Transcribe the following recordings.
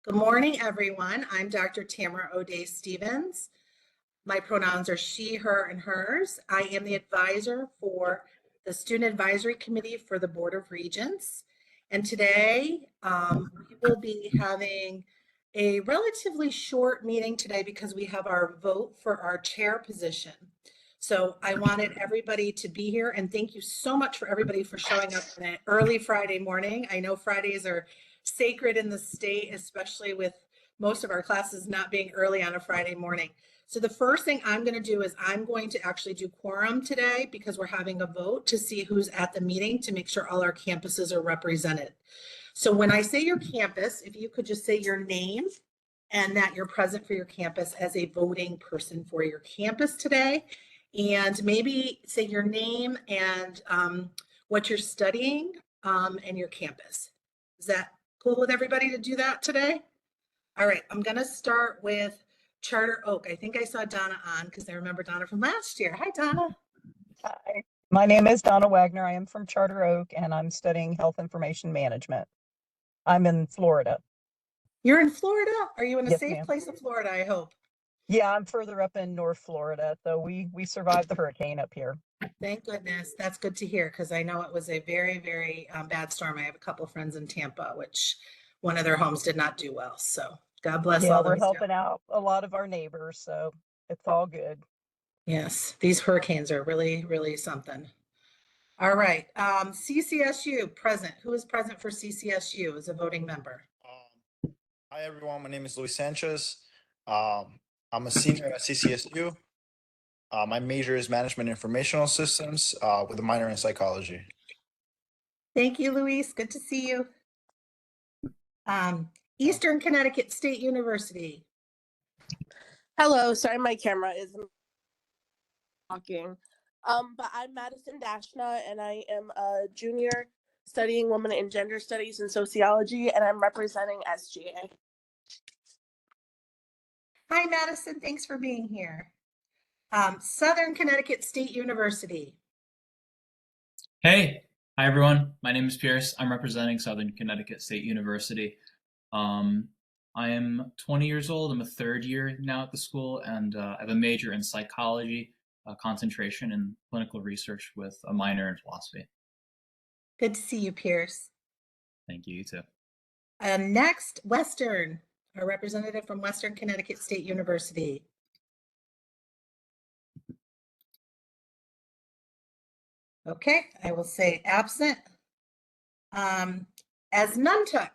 Good morning, everyone. I'm Dr. Tamara O'Day Stevens. My pronouns are she, her, and hers. I am the advisor for the Student Advisory Committee for the Board of Regents. And today we will be having a relatively short meeting today because we have our vote for our chair position. So I wanted everybody to be here, and thank you so much for everybody for showing up on an early Friday morning. I know Fridays are sacred in the state, especially with most of our classes not being early on a Friday morning. So the first thing I'm going to do is I'm going to actually do quorum today because we're having a vote to see who's at the meeting to make sure all our campuses are represented. So when I say your campus, if you could just say your name and that you're present for your campus as a voting person for your campus today, and maybe say your name and what you're studying and your campus. Is that cool with everybody to do that today? All right, I'm going to start with Charter Oak. I think I saw Donna on because I remember Donna from last year. Hi, Donna. Hi, my name is Donna Wagner. I am from Charter Oak and I'm studying health information management. I'm in Florida. You're in Florida? Are you in a Yes, safe ma'am. place in Florida, I hope? Yeah, I'm further up in North Florida, so we survived the hurricane up here. Thank goodness. That's good to hear because I know it was a very, very bad storm. I have a couple of friends in Tampa, which one of their homes did not do well. So God bless Yeah, all we're those. helping out a lot of our neighbors, so it's all good. Yes, these hurricanes are really, really something. All right, CCSU present. Who is present for CCSU as a voting member? Hi everyone, my name is Luis Sanchez. I'm a senior at CCSU. My major is management informational systems with a minor in psychology. Thank you, Luis. Good to see you. Eastern Connecticut State University. Hello, sorry my camera isn't talking. But I'm Madison Dashna and I am a junior studying women and gender studies and sociology, and I'm representing SGA. Hi, Madison. Thanks for being here. Southern Connecticut State University. Hey, hi everyone. My name is Pierce. I'm representing Southern Connecticut State University. I am 20 years old. I'm a third year now at the school, and I have a major in psychology, concentration in clinical research with a minor in philosophy. Good to see you, Pierce. Thank you, you too. Next, Western, a representative from Western Connecticut State University. Okay, I will say absent. As Nuntuck.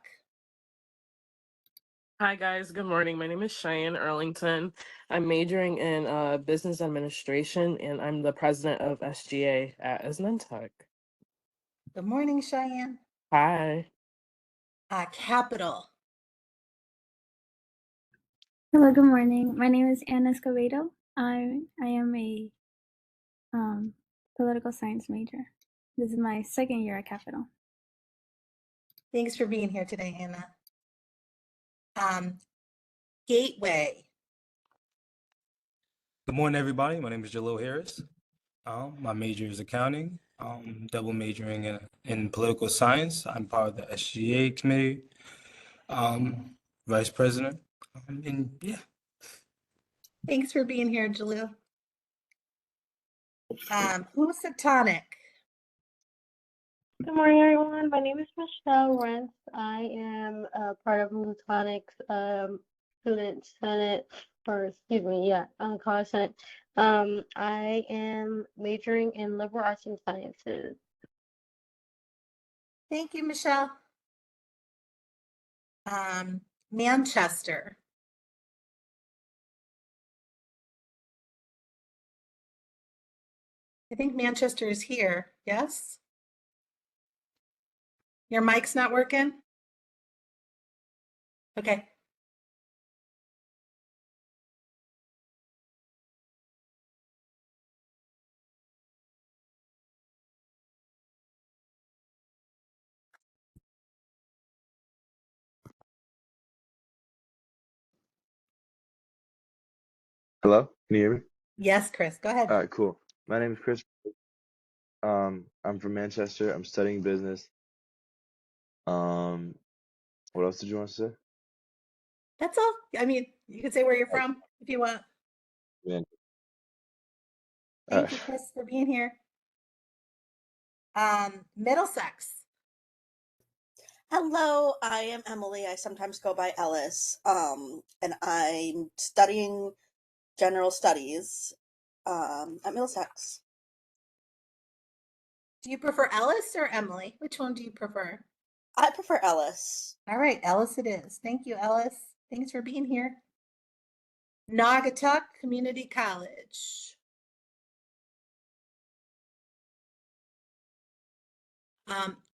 Hi guys, good morning. My name is Cheyenne Erlington. I'm majoring in business administration and I'm the president of SGA at Asnuntuck. Good morning, Cheyenne. Hi. Capital. Hello, good morning. My name is Anna Escobedo. I am a political science major. This is my second year at Capital. Thanks for being here today, Anna. Gateway. Good morning, everybody. My name is Jalil Harris. My major is accounting. Double majoring in political science. I'm part of the SGA committee, vice president, and yeah. Thanks for being here, Jalil. Housatonic. Good morning, everyone. My name is Michelle Rentz. I am part of Housatonic's student senate, or excuse me, yeah, college senate. I am majoring in liberal arts and sciences. Thank you, Michelle. Manchester. I think Manchester is here. Yes? Your mic's not working? Okay. Hello, can you hear me? Yes, Chris, go ahead. All right, cool. My name is Chris. I'm from Manchester. I'm studying business. What else did you want to say? That's all. I mean, you can say where you're from if you want. Man. Thank you, Chris, for being here. Middlesex. Hello, I am Emily. I sometimes go by Ellis. And I'm studying general studies at Middlesex. Do you prefer Ellis or Emily? Which one do you prefer? I prefer Ellis. All right, Ellis it is. Thank you, Ellis. Thanks for being here. Naugatuck Community College.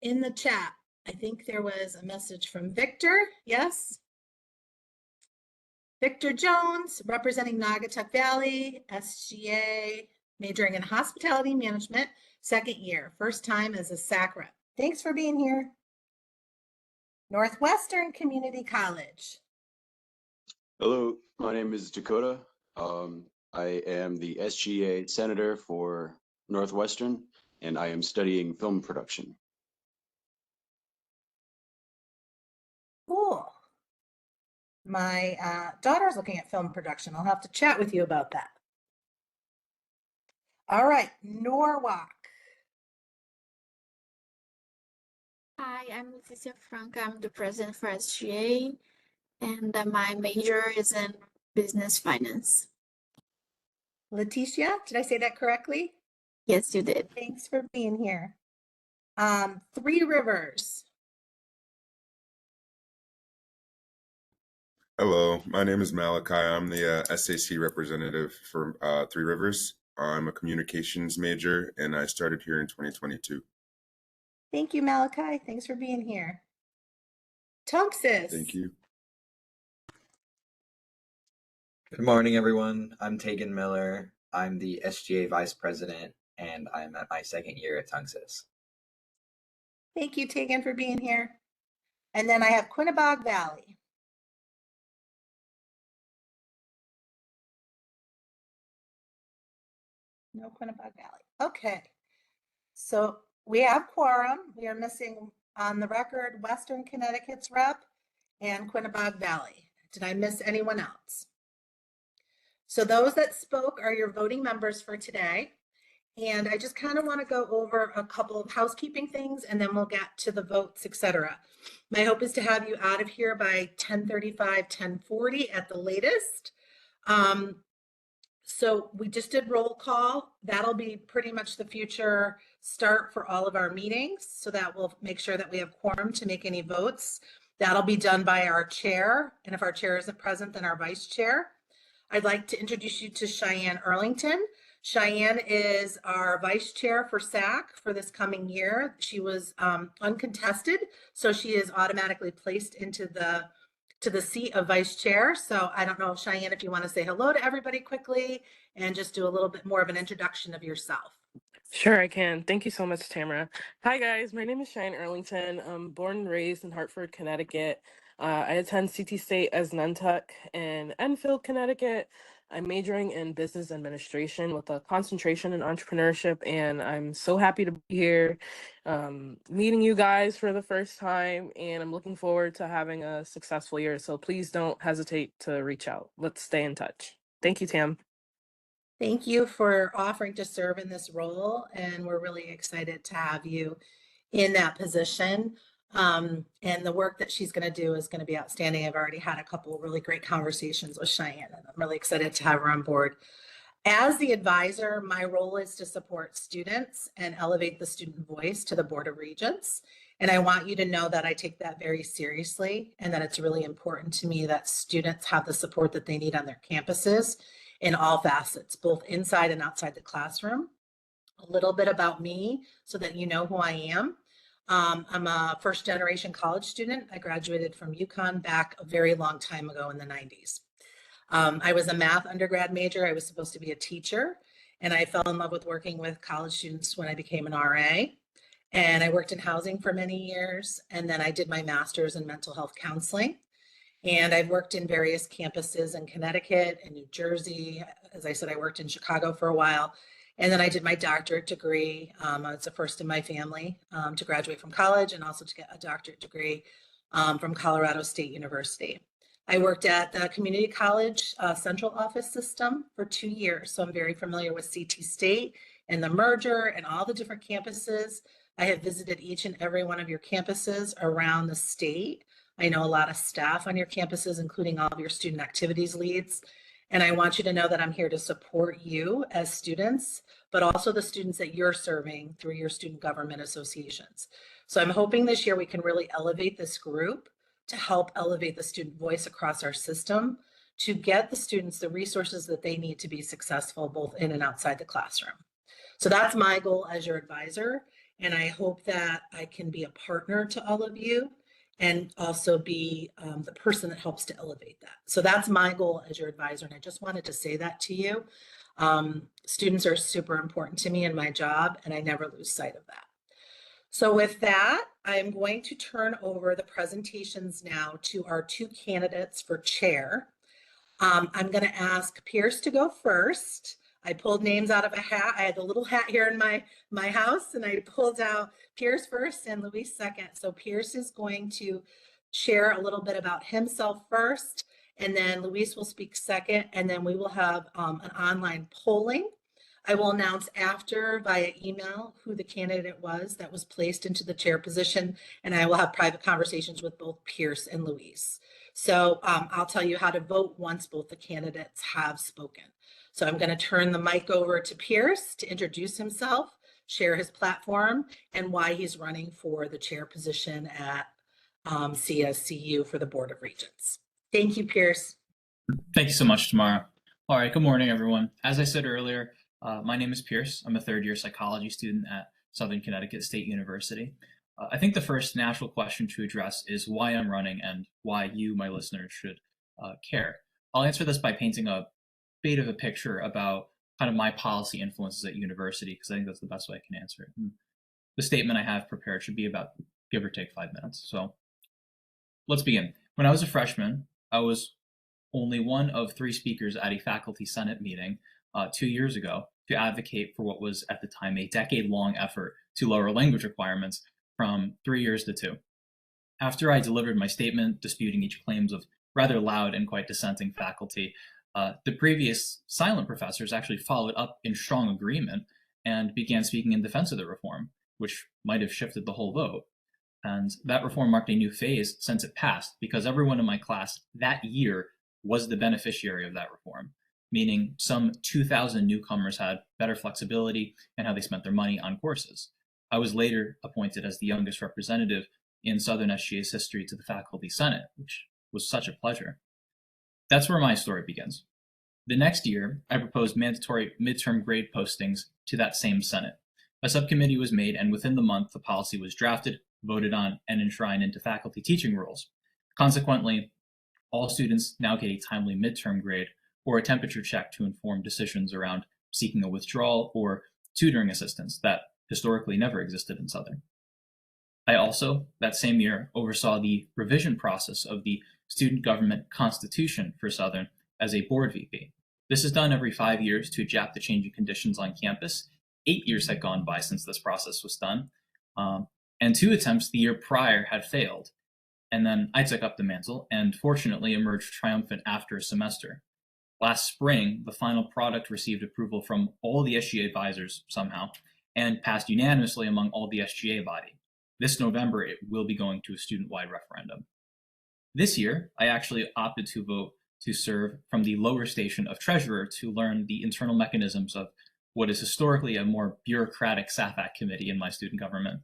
In the chat, I think there was a message from Victor. Yes. Victor Jones, representing Naugatuck Valley, SGA, majoring in hospitality management, second year, first time as a SAC rep. Thanks for being here. Northwestern Community College. Hello, my name is Dakota. I am the SGA Senator for Northwestern, and I am studying film production. Cool. My daughter's looking at film production. I'll have to chat with you about that. All right, Norwalk. Hi, I'm Leticia Frank. I'm the president for SGA, and my major is in business finance. Leticia, did I say that correctly? Yes, you did. Thanks for being here. Three Rivers. Hello, my name is Malachi. I'm the SAC representative for Three Rivers. I'm a communications major and I started here in 2022. Thank you, Malachi. Thanks for being here. Tunxis. Thank you. Good morning, everyone. I'm Tegan Miller. I'm the SGA Vice President, and I'm at my second year at Tunxis. Thank you, Tegan, for being here. And then I have Quinnebog Valley. No Quinnebog Valley. Okay. So we have quorum. We are missing on the record Western Connecticut's rep and Quinnebog Valley. Did I miss anyone else? So those that spoke are your voting members for today. And I just kind of want to go over a couple of housekeeping things and then we'll get to the votes, etc. My hope is to have you out of here by 10:35, 10:40 at the latest. So we just did roll call. That'll be pretty much the future start for all of our meetings. So that will make sure that we have quorum to make any votes. That'll be done by our chair. And if our chair isn't present, then our vice chair. I'd like to introduce you to Cheyenne Erlington. Cheyenne is our vice chair for SAC for this coming year. She was uncontested, so she is automatically placed into the seat of vice chair. So I don't know, Cheyenne, if you want to say hello to everybody quickly and just do a little bit more of an introduction of yourself. Sure, I can. Thank you so much, Tamara. Hi, guys. My name is Cheyenne Erlington. I'm born and raised in Hartford, Connecticut. I attend CT State as Nantuck in Enfield, Connecticut. I'm majoring in business administration with a concentration in entrepreneurship, and I'm so happy to be here meeting you guys for the first time, and I'm looking forward to having a successful year. So please don't hesitate to reach out. Let's stay in touch. Thank you, Tam. Thank you for offering to serve in this role, and we're really excited to have you in that position. And the work that she's going to do is going to be outstanding. I've already had a couple of really great conversations with Cheyenne, and I'm really excited to have her on board. As the advisor, my role is to support students and elevate the student voice to the Board of Regents. And I want you to know that I take that very seriously and that it's really important to me that students have the support that they need on their campuses in all facets, both inside and outside the classroom. A little bit about me so that you know who I am. I'm a first generation college student. I graduated from UConn back a very long time ago in the 90s. I was a math undergrad major. I was supposed to be a teacher, and I fell in love with working with college students when I became an RA. And I worked in housing for many years, and then I did my master's in mental health counseling. And I've worked in various campuses in Connecticut and New Jersey. As I said, I worked in Chicago for a while. And then I did my doctorate degree. I was the first in my family to graduate from college and also to get a doctorate degree from Colorado State University. I worked at the community college central office system for 2 years, so I'm very familiar with CT State and the merger and all the different campuses. I have visited each and every one of your campuses around the state. I know a lot of staff on your campuses, including all of your student activities leads. And I want you to know that I'm here to support you as students, but also the students that you're serving through your student government associations. So I'm hoping this year we can really elevate this group to help elevate the student voice across our system to get the students the resources that they need to be successful both in and outside the classroom. So that's my goal as your advisor. And I hope that I can be a partner to all of you and also be the person that helps to elevate that. So that's my goal as your advisor. And I just wanted to say that to you. Students are super important to me in my job, and I never lose sight of that. So with that, I'm going to turn over the presentations now to our 2 candidates for chair. I'm going to ask Pierce to go first. I pulled names out of a hat. I had the little hat here in my house, and I pulled out Pierce first and Luis second. So Pierce is going to share a little bit about himself first, and then Luis will speak second, and then we will have an online polling. I will announce after via email who the candidate was that was placed into the chair position, and I will have private conversations with both Pierce and Luis. So I'll tell you how to vote once both the candidates have spoken. So I'm going to turn the mic over to Pierce to introduce himself, share his platform, and why he's running for the chair position at CSCU for the Board of Regents. Thank you, Pierce. Thank you so much, Tamara. All right, good morning, everyone. As I said earlier, my name is Pierce. I'm a third-year psychology student at Southern Connecticut State University. I think the first natural question to address is why I'm running and why you, my listeners, should care. I'll answer this by painting a bit of a picture about kind of my policy influences at university, because I think that's the best way I can answer it. And the statement I have prepared should be about give or take 5 minutes. So let's begin. When I was a freshman, I was only one of 3 speakers at a faculty senate meeting 2 years ago to advocate for what was at the time a decade-long effort to lower language requirements from 3 years to 2. After I delivered my statement disputing each claims of rather loud and quite dissenting faculty, the previous silent professors actually followed up in strong agreement and began speaking in defense of the reform, which might have shifted the whole vote. And that reform marked a new phase since it passed, because everyone in my class that year was the beneficiary of that reform, meaning some 2,000 newcomers had better flexibility in how they spent their money on courses. I was later appointed as the youngest representative in Southern SGA's history to the Faculty Senate, which was such a pleasure. That's where my story begins. The next year, I proposed mandatory midterm grade postings to that same Senate. A subcommittee was made, and within the month, the policy was drafted, voted on, and enshrined into faculty teaching rules. Consequently, all students now get a timely midterm grade or a temperature check to inform decisions around seeking a withdrawal or tutoring assistance that historically never existed in Southern. I also, that same year, oversaw the revision process of the Student Government Constitution for Southern as a board VP. This is done every 5 years to adapt to changing conditions on campus. 8 years had gone by since this process was done, and 2 attempts the year prior had failed. And then I took up the mantle and fortunately emerged triumphant after a semester. Last spring, the final product received approval from all the SGA advisors somehow and passed unanimously among all the SGA body. This November, it will be going to a student-wide referendum. This year, I actually opted to vote to serve from the lower station of treasurer to learn the internal mechanisms of what is historically a more bureaucratic SAC committee in my student government.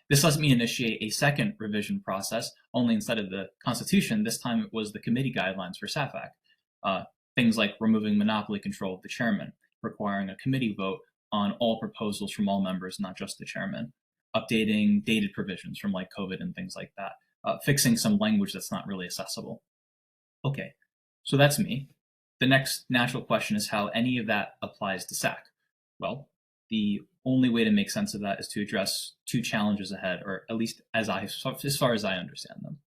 This lets me initiate a second revision process, only instead of the Constitution, this time it was the committee guidelines for SAFAC. Things like removing monopoly control of the chairman, requiring a committee vote on all proposals from all members, not just the chairman, updating dated provisions from like COVID and things like that, fixing some language that's not really accessible. Okay, so that's me. The next natural question is how any of that applies to SAC. Well, the only way to make sense of that is to address 2 challenges ahead, or at least as far as I understand them.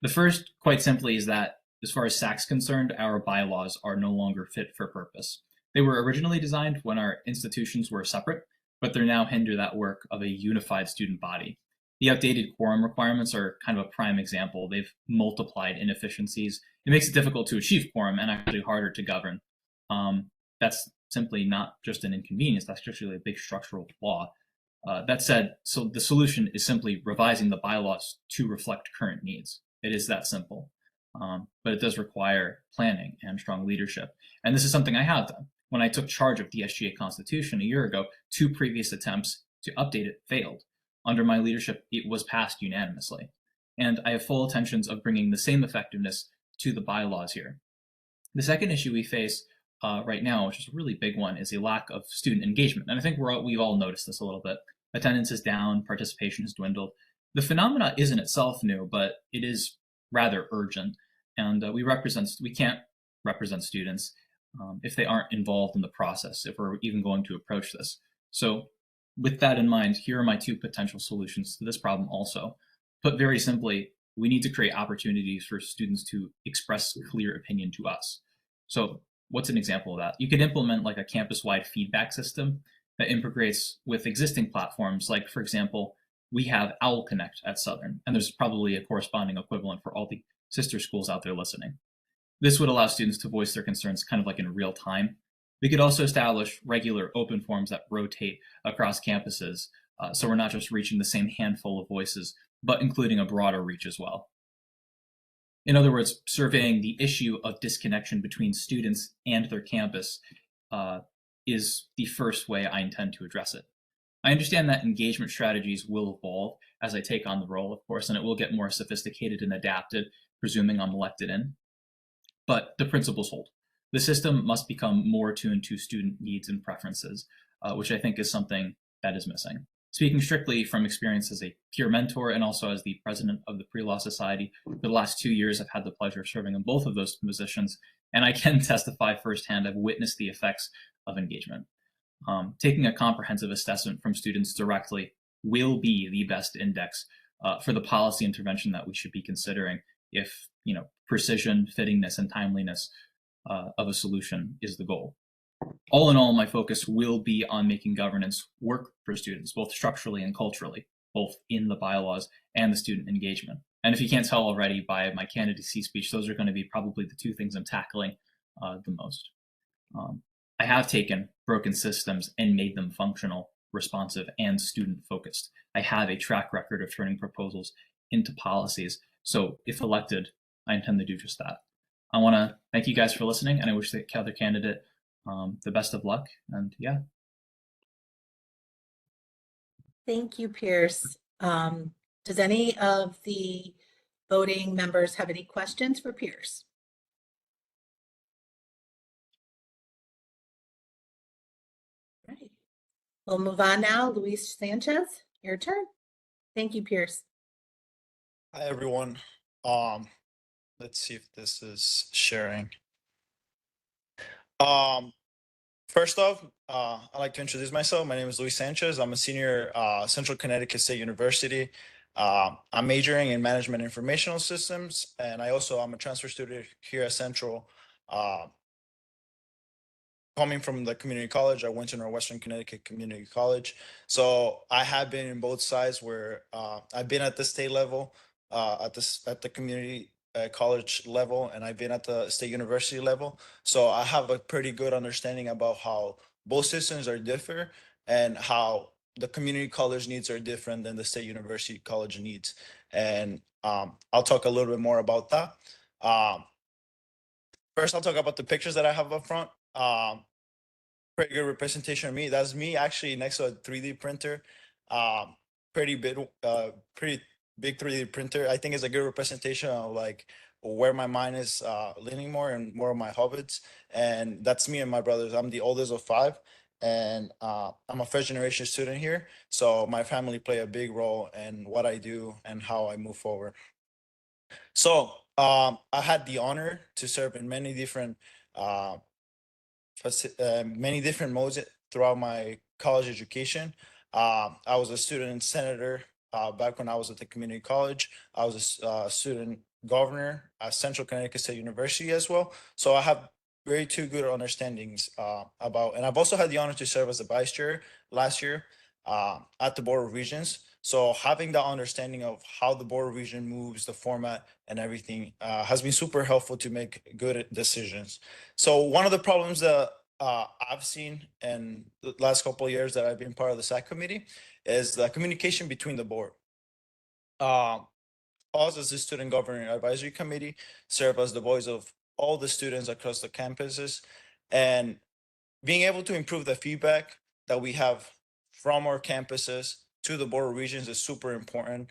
The first, quite simply, is that as far as SAC's concerned, our bylaws are no longer fit for purpose. They were originally designed when our institutions were separate, but they're now hinder that work of a unified student body. The outdated quorum requirements are kind of a prime example. They've multiplied inefficiencies. It makes it difficult to achieve quorum and actually harder to govern. That's simply not just an inconvenience, that's actually a big structural flaw. That said, so the solution is simply revising the bylaws to reflect current needs. It is that simple. But it does require planning and strong leadership. And this is something I have done. When I took charge of the SGA Constitution a year ago, 2 previous attempts to update it failed. Under my leadership, it was passed unanimously. And I have full intentions of bringing the same effectiveness to the bylaws here. The second issue we face right now, which is a really big one, is a lack of student engagement. And I think we've all noticed this a little bit. Attendance is down, participation has dwindled. The phenomena isn't itself new, but it is rather urgent. And we can't represent students if they aren't involved in the process, if we're even going to approach this. So with that in mind, here are my 2 potential solutions to this problem also. Put very simply, we need to create opportunities for students to express clear opinion to us. So what's an example of that? You could implement like a campus-wide feedback system that integrates with existing platforms. Like, for example, we have Owl Connect at Southern, and there's probably a corresponding equivalent for all the sister schools out there listening. This would allow students to voice their concerns kind of like in real time. We could also establish regular open forums that rotate across campuses, so we're not just reaching the same handful of voices, but including a broader reach as well. In other words, surveying the issue of disconnection between students and their campus is the first way I intend to address it. I understand that engagement strategies will evolve as I take on the role, of course, and it will get more sophisticated and adapted, presuming I'm elected in. But the principles hold. The system must become more attuned to student needs and preferences, which I think is something that is missing. Speaking strictly from experience as a peer mentor and also as the president of the Pre-Law Society, for the last 2 years, I've had the pleasure of serving in both of those positions, and I can testify firsthand I've witnessed the effects of engagement. Taking a comprehensive assessment from students directly will be the best index for the policy intervention that we should be considering if, precision, fittingness, and timeliness of a solution is the goal. All in all, my focus will be on making governance work for students, both structurally and culturally, both in the bylaws and the student engagement. And if you can't tell already by my candidacy speech, those are going to be probably the 2 things I'm tackling the most. I have taken broken systems and made them functional, responsive, and student-focused. I have a track record of turning proposals into policies. So if elected, I intend to do just that. I want to thank you guys for listening, and I wish the other candidate the best of luck. And yeah. Thank you, Pierce. Does any of the voting members have any questions for Pierce? All right. We'll move on now. Luis Sanchez, your turn. Thank you, Pierce. Hi, everyone. Let's see if this is sharing. First off, I'd like to introduce myself. My name is Luis Sanchez. I'm a senior Central Connecticut State University. I'm majoring in management informational systems, and I'm a transfer student here at Central. Coming from the community college, I went to Northwestern Connecticut Community College. So I have been in both sides where I've been at the state level, at the community college level, and I've been at the state university level. So I have a pretty good understanding about how both systems are different and how the community college needs are different than the state university college needs. And I'll talk a little bit more about that. First, I'll talk about the pictures that I have up front. Pretty good representation of me. That's me actually next to a 3D printer. Pretty big 3D printer. I think it's a good representation of like where my mind is leaning more and more of my hobbies. And that's me and my brothers. I'm the oldest of 5, and I'm a first generation student here. So my family play a big role in what I do and how I move forward. So I had the honor to serve in many different modes throughout my college education. I was a student senator back when I was at the community college. I was a student governor at Central Connecticut State University as well. So I have very 2 good understandings and I've also had the honor to serve as a vice chair last year at the Board of Regents. So having the understanding of how the board of region moves, the format and everything has been super helpful to make good decisions. So one of the problems that I've seen in the last couple of years that I've been part of the SAC committee is the communication between the board. Us as the Student Governing Advisory Committee serve as the voice of all the students across the campuses, and being able to improve the feedback that we have from our campuses to the board of regions is super important.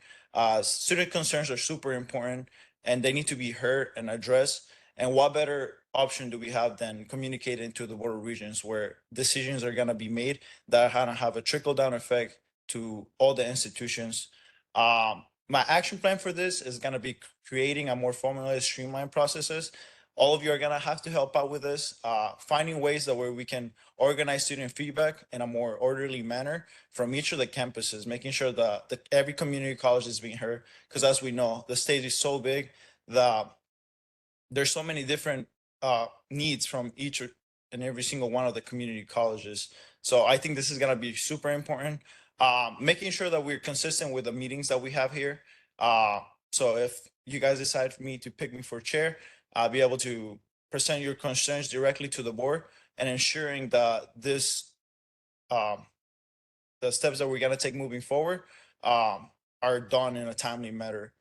Student concerns are super important and they need to be heard and addressed. And what better option do we have than communicating to the board of regions where decisions are going to be made that are going to have a trickle down effect to all the institutions. My action plan for this is going to be creating a more formalized, streamlined processes. All of you are going to have to help out with this, finding ways that where we can organize student feedback in a more orderly manner from each of the campuses, making sure that every community college is being heard. Because as we know, the state is so big that there's so many different needs from each and every single one of the community colleges. So I think this is going to be super important. Making sure that we're consistent with the meetings that we have here. So if you guys decide for me to pick me for chair, I'll be able to present your concerns directly to the board and ensuring that this, the steps that we're going to take moving forward are done in a timely manner.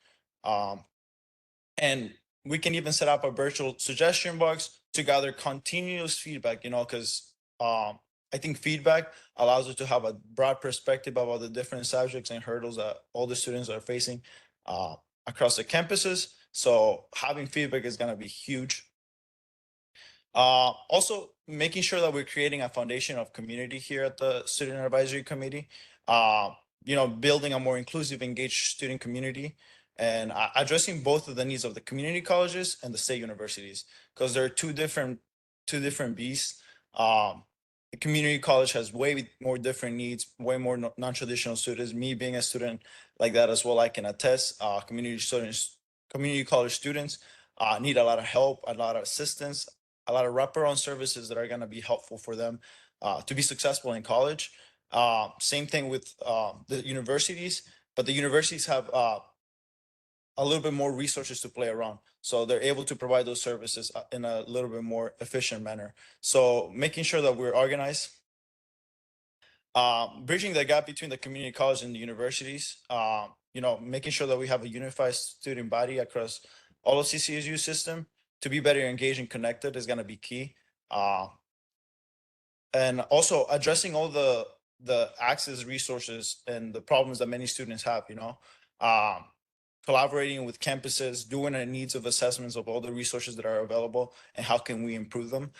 And we can even set up a virtual suggestion box to gather continuous feedback, because I think feedback allows us to have a broad perspective about the different subjects and hurdles that all the students are facing across the campuses. So having feedback is going to be huge. Also, making sure that we're creating a foundation of community here at the Student Advisory Committee, building a more inclusive, engaged student community, and addressing both of the needs of the community colleges and the state universities, because they're two different beasts. The community college has way more different needs, way more non-traditional students. Me being a student like that as well, I can attest. Community college students need a lot of help, a lot of assistance, a lot of wraparound services that are going to be helpful for them to be successful in college. Same thing with the universities, but the universities have a little bit more resources to play around. So they're able to provide those services in a little bit more efficient manner. So making sure that we're organized, bridging the gap between the community college and the universities, making sure that we have a unified student body across all of CCSU system to be better engaged and connected is going to be key. And also addressing all the access resources and the problems that many students have, collaborating with campuses, doing a needs of assessments of all the resources that are available and how can we improve them.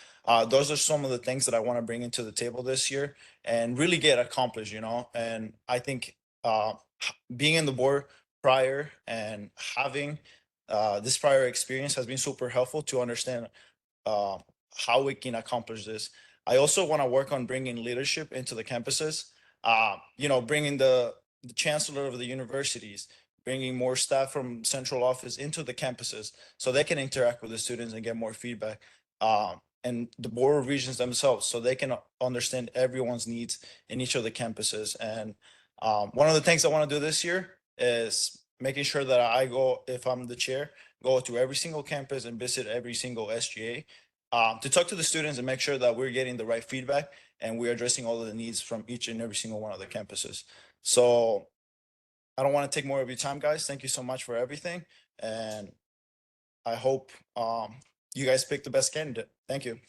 Those are some of the things that I want to bring into the table this year and really get accomplished, and I think being in the board prior and having this prior experience has been super helpful to understand how we can accomplish this. I also want to work on bringing leadership into the campuses, bringing the chancellor of the universities, bringing more staff from central office into the campuses so they can interact with the students and get more feedback. And the board of regions themselves, so they can understand everyone's needs in each of the campuses. And one of the things I want to do this year is making sure that I go, if I'm the chair, go to every single campus and visit every single SGA to talk to the students and make sure that we're getting the right feedback and we're addressing all of the needs from each and every single one of the campuses. So I don't want to take more of your time, guys. Thank you so much for everything. And I hope you guys pick the best candidate. Thank you.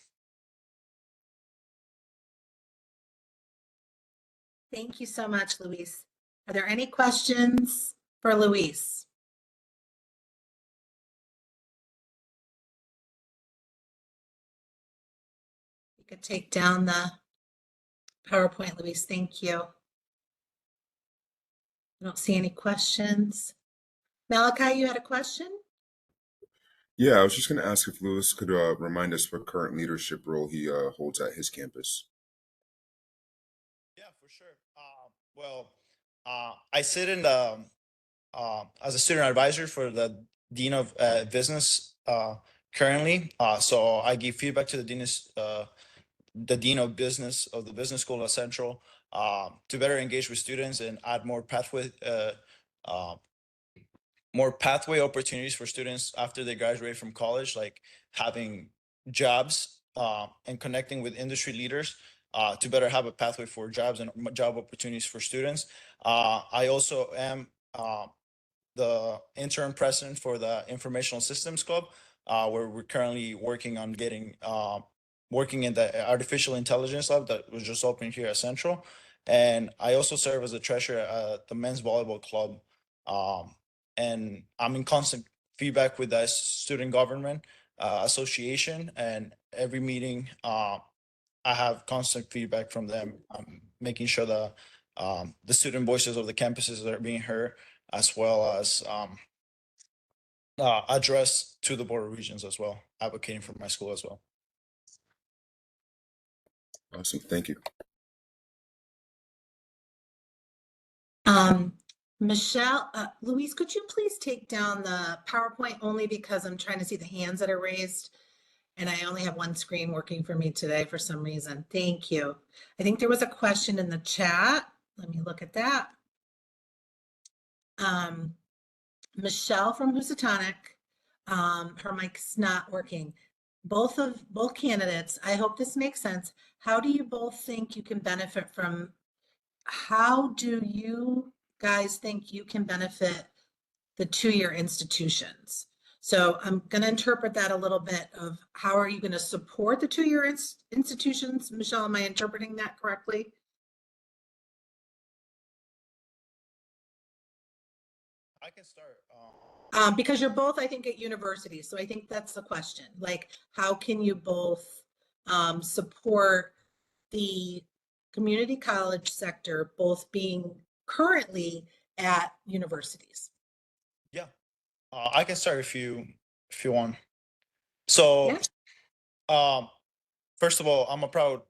Thank you so much, Luis. Are there any questions for Luis? You could take down the PowerPoint, Luis. Thank you. I don't see any questions. Malachi, you had a question? Yeah, I was just going to ask if Lewis could remind us what current leadership role he holds at his campus. Yeah, for sure. I sit in the as a student advisor for the Dean of Business currently. So I give feedback to the Dean of Business of the Business School at Central. to better engage with students and add more pathway opportunities for students after they graduate from college, like having jobs and connecting with industry leaders to better have a pathway for jobs and job opportunities for students. I also am the interim president for the Informational Systems Club, where we're currently working on getting working in the artificial intelligence lab that was just opened here at Central. And I also serve as a treasurer at the men's volleyball club. And I'm in constant feedback with the student government association, and every meeting I have constant feedback from them, making sure the student voices of the campuses are being heard, as well as addressed to the Board of Regents as well, advocating for my school as well. Awesome. Thank you. Michelle, Louise, could you please take down the PowerPoint, only because I'm trying to see the hands that are raised and I only have one screen working for me today for some reason. Thank you. I think there was a question in the chat. Let me look at that. Michelle from Housatonic, her mic's not working. Both candidates, I hope this makes sense. How do you both think you can benefit from, how do you guys think you can benefit the two-year institutions? So I'm going to interpret that a little bit of how are you going to support the two-year institutions? Michelle, am I interpreting that correctly? I can start. Because you're both, I think, at universities. So I think that's the question. Like, how can you both support the community college sector, both being currently at universities? Yeah, I can start if you want. So, first of all, I'm a proud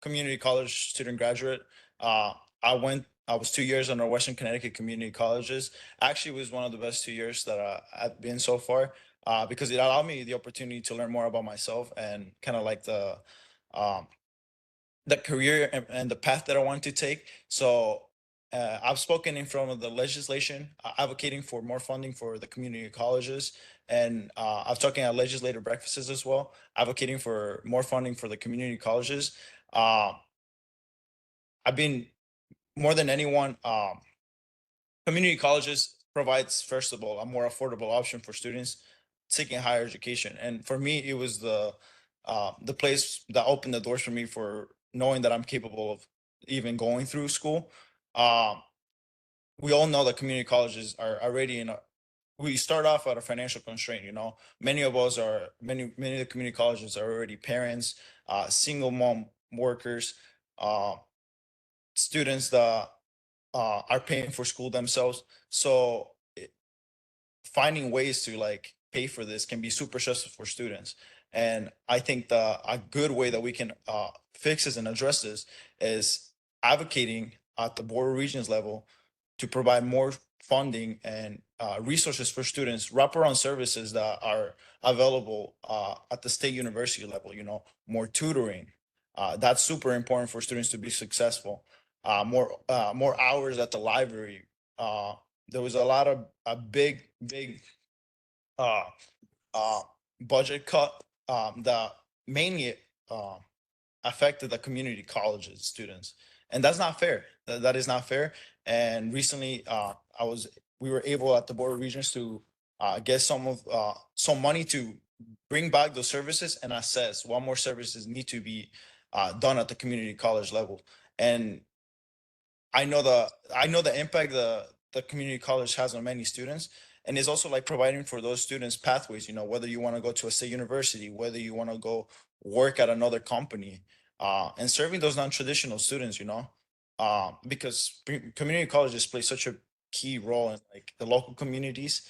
community college student graduate. I was 2 years under Western Connecticut Community Colleges. Actually, it was one of the best 2 years that I've been so far, because it allowed me the opportunity to learn more about myself and kind of like the career and the path that I want to take. So I've spoken in front of the legislation, advocating for more funding for the community colleges. And I've talking at legislative breakfasts as well, advocating for more funding for the community colleges. I've been, more than anyone, community colleges provides, first of all, a more affordable option for students seeking higher education. And for me, it was the place that opened the doors for me for knowing that I'm capable of even going through school. We all know that community colleges are already we start off at a financial constraint. Many of the community colleges are already parents, single mom workers, students that are paying for school themselves. So finding ways to like pay for this can be super stressful for students. And I think a good way that we can fix this and address this is advocating at the Board of Regents level to provide more funding and resources for students, wraparound services that are available at the state university level, more tutoring. That's super important for students to be successful. More hours at the library. There was a lot of a big budget cut that mainly affected the community colleges students, and that's not fair. That is not fair. And recently, we were able at the Board of Regents to get some money to bring back those services and assess what more services need to be done at the community college level. And I know the impact the community college has on many students, and it's also like providing for those students pathways. Whether you want to go to a state university, whether you want to go work at another company, and serving those non-traditional students. Because community colleges play such a key role in like the local communities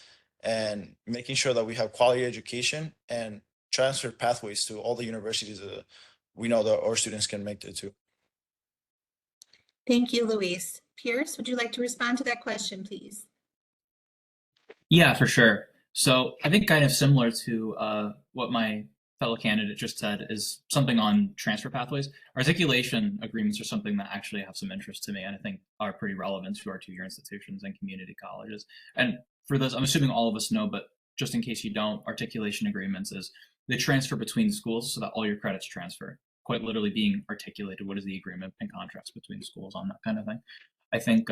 and making sure that we have quality education and transfer pathways to all the universities that we know that our students can make it to. Thank you, Luis. Pierce, would you like to respond to that question, please? Yeah, for sure. So I think kind of similar to what my fellow candidate just said is something on transfer pathways. Articulation agreements are something that actually have some interest to me and I think are pretty relevant to our two-year institutions and community colleges. And for those, I'm assuming all of us know, but just in case you don't, articulation agreements is they transfer between schools so that all your credits transfer. Quite literally being articulated, what is the agreement and contracts between schools on that kind of thing. I think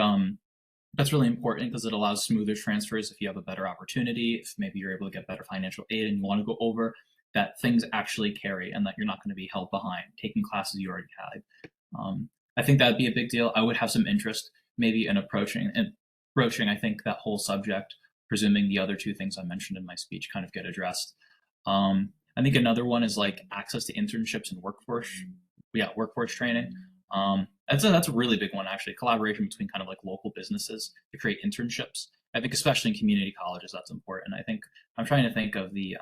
that's really important because it allows smoother transfers if you have a better opportunity, if maybe you're able to get better financial aid and you want to go over, that things actually carry and that you're not going to be held behind taking classes you already had. I think that'd be a big deal. I would have some interest maybe in approaching, I think that whole subject, presuming the other two things I mentioned in my speech kind of get addressed. I think another one is like access to internships and workforce training. That's a really big one, actually. Collaboration between kind of like local businesses to create internships. I think especially in community colleges, that's important. I think I'm trying to think of the,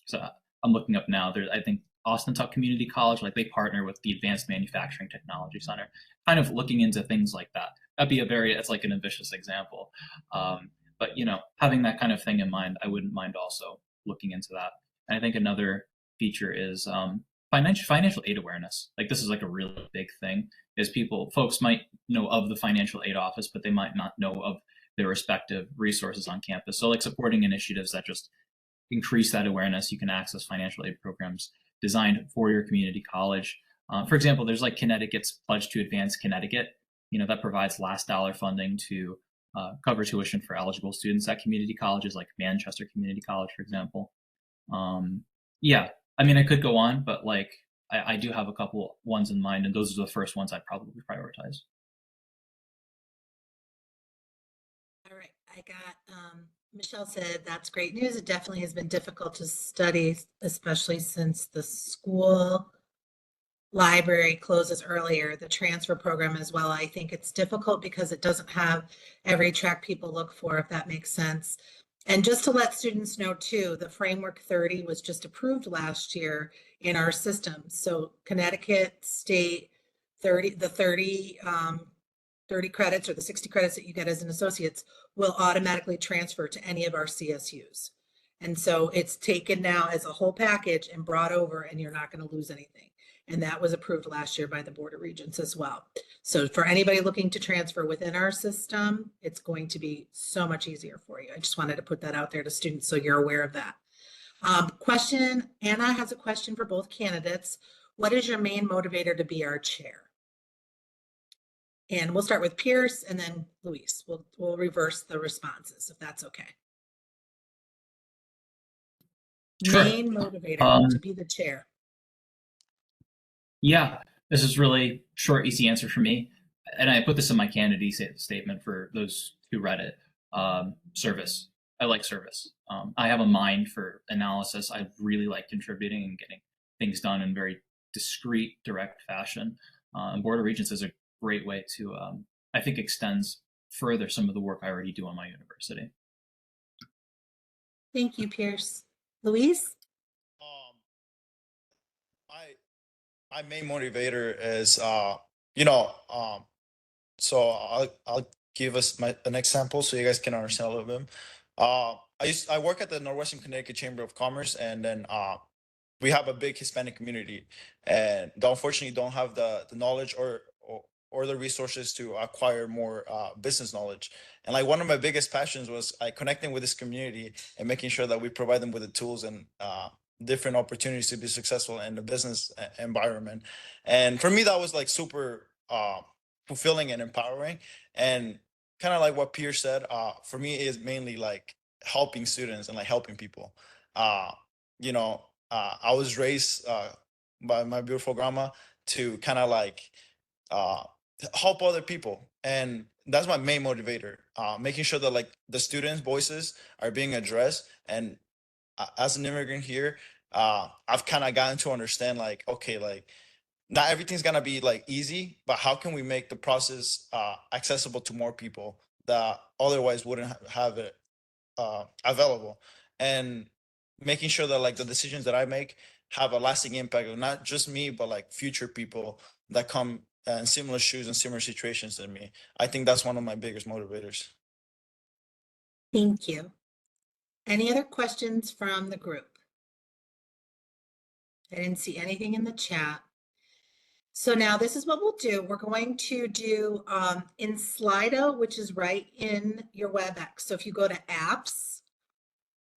so I'm looking up now. I think Austin Tuck Community College, like they partner with the Advanced Manufacturing Technology Center, kind of looking into things like that. That'd be it's like an ambitious example. But you know, having that kind of thing in mind, I wouldn't mind also looking into that. And I think another feature is financial aid awareness. Like this is like a really big thing. Is folks might know of the financial aid office, but they might not know of their respective resources on campus. So like supporting initiatives that just increase that awareness. You can access financial aid programs designed for your community college. For example, there's like Connecticut's Pledge to Advance Connecticut. You know, that provides last dollar funding to cover tuition for eligible students at community colleges like Manchester Community College, for example. Yeah, I mean, I could go on, but like I do have a couple ones in mind, and those are the first ones I'd probably prioritize. All right, I got Michelle said that's great news. It definitely has been difficult to study, especially since the school library closes earlier, the transfer program as well. I think it's difficult because it doesn't have every track people look for, if that makes sense. And just to let students know too, the Framework 30 was just approved last year in our system. So Connecticut State 30 credits or the 60 credits that you get as an associate's will automatically transfer to any of our CSUs. And so it's taken now as a whole package and brought over, and you're not going to lose anything. And that was approved last year by the Board of Regents as well. So for anybody looking to transfer within our system, it's going to be so much easier for you. I just wanted to put that out there to students so you're aware of that. Anna has a question for both candidates. What is your main motivator to be our chair? And we'll start with Pierce and then Luis. We'll reverse the responses if that's okay. Sure. Main motivator to be the chair. Yeah, this is really short, easy answer for me. And I put this in my candidate statement for those who read it. Service. I like service. I have a mind for analysis. I really like contributing and getting things done in very discreet, direct fashion. And Board of Regents is a great way to, I think, extends further some of the work I already do on my university. Thank you, Pierce. Luis? My main motivator is, so I'll give us an example so you guys can understand a little bit. I work at the Northwestern Connecticut Chamber of Commerce, and then we have a big Hispanic community, and unfortunately don't have the knowledge or the resources to acquire more business knowledge. And like one of my biggest passions was connecting with this community and making sure that we provide them with the tools and different opportunities to be successful in the business environment. And for me, that was like super fulfilling and empowering. And kind of like what Pierre said, for me is mainly like helping students and like helping people. I was raised by my beautiful grandma to kind of like help other people, and that's my main motivator, making sure that like the students' voices are being addressed. And as an immigrant here, I've kind of gotten to understand like, okay, like not everything's gonna be like easy, but how can we make the process accessible to more people that otherwise wouldn't have it available, and making sure that like the decisions that I make have a lasting impact on not just me, but like future people that come in similar shoes and similar situations than me. I think that's one of my biggest motivators. Thank you. Any other questions from the group? I didn't see anything in the chat. So now this is what we'll do. We're going to do in Slido, which is right in your WebEx. So if you go to apps,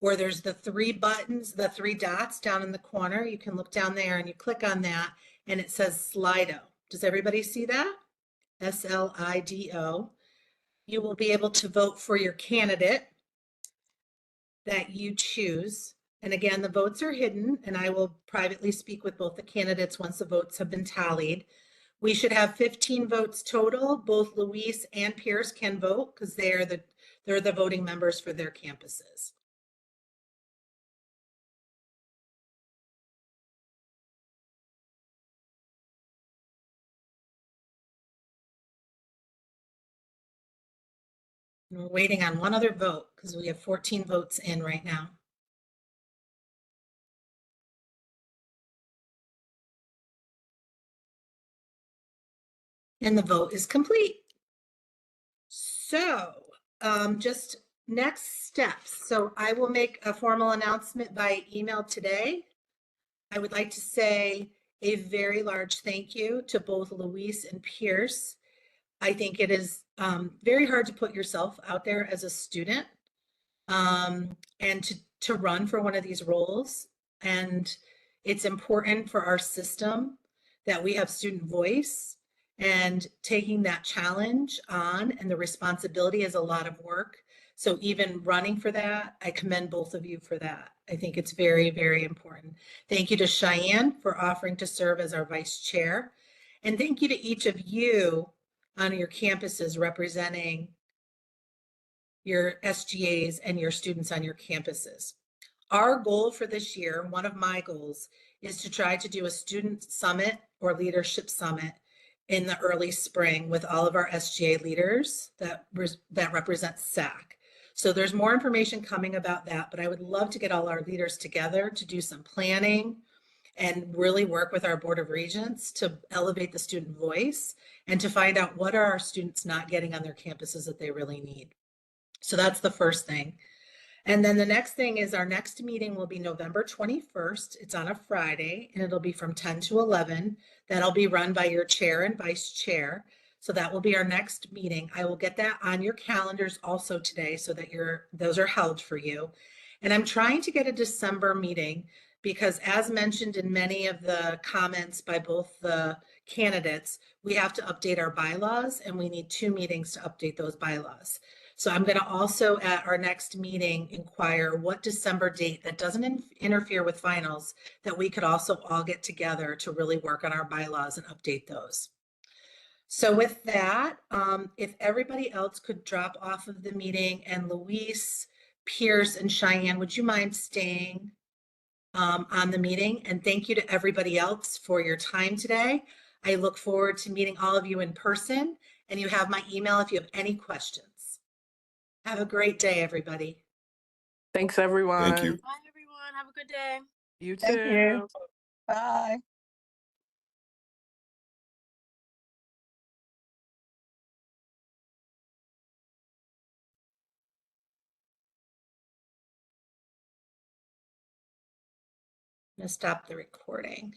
where there's the three buttons, the three dots down in the corner, you can look down there and you click on that and it says Slido. Does everybody see that? Slido. You will be able to vote for your candidate that you choose. And again, the votes are hidden, and I will privately speak with both the candidates once the votes have been tallied. We should have 15 votes total. Both Luis and Pierce can vote because they're the voting members for their campuses. And we're waiting on one other vote because we have 14 votes in right now. And the vote is complete. So just next steps. So I will make a formal announcement by email today. I would like to say a very large thank you to both Luis and Pierce. I think it is very hard to put yourself out there as a student and to run for one of these roles. And it's important for our system that we have student voice, and taking that challenge on and the responsibility is a lot of work. So even running for that, I commend both of you for that. I think it's very, very important. Thank you to Cheyenne for offering to serve as our vice chair. And thank you to each of you on your campuses representing your SGAs and your students on your campuses. Our goal for this year, one of my goals, is to try to do a student summit or leadership summit in the early spring with all of our SGA leaders that represent SAC. So there's more information coming about that, but I would love to get all our leaders together to do some planning and really work with our Board of Regents to elevate the student voice and to find out what are our students not getting on their campuses that they really need. So that's the first thing. And then the next thing is our next meeting will be November 21st. It's on a Friday and it'll be from 10 to 11. That'll be run by your chair and vice chair. So that will be our next meeting. I will get that on your calendars also today so that those are held for you. And I'm trying to get a December meeting because, as mentioned in many of the comments by both the candidates, we have to update our bylaws and we need 2 meetings to update those bylaws. So I'm going to also at our next meeting inquire what December date that doesn't interfere with finals that we could also all get together to really work on our bylaws and update those. So with that, if everybody else could drop off of the meeting, and Luis, Pierce, and Cheyenne, would you mind staying on the meeting? And thank you to everybody else for your time today. I look forward to meeting all of you in person, and you have my email if you have any questions. Have a great day, everybody. Thanks, everyone. Thank you. Bye, everyone. Have a good day. You too. Thank you. Bye. I'm going to stop the recording.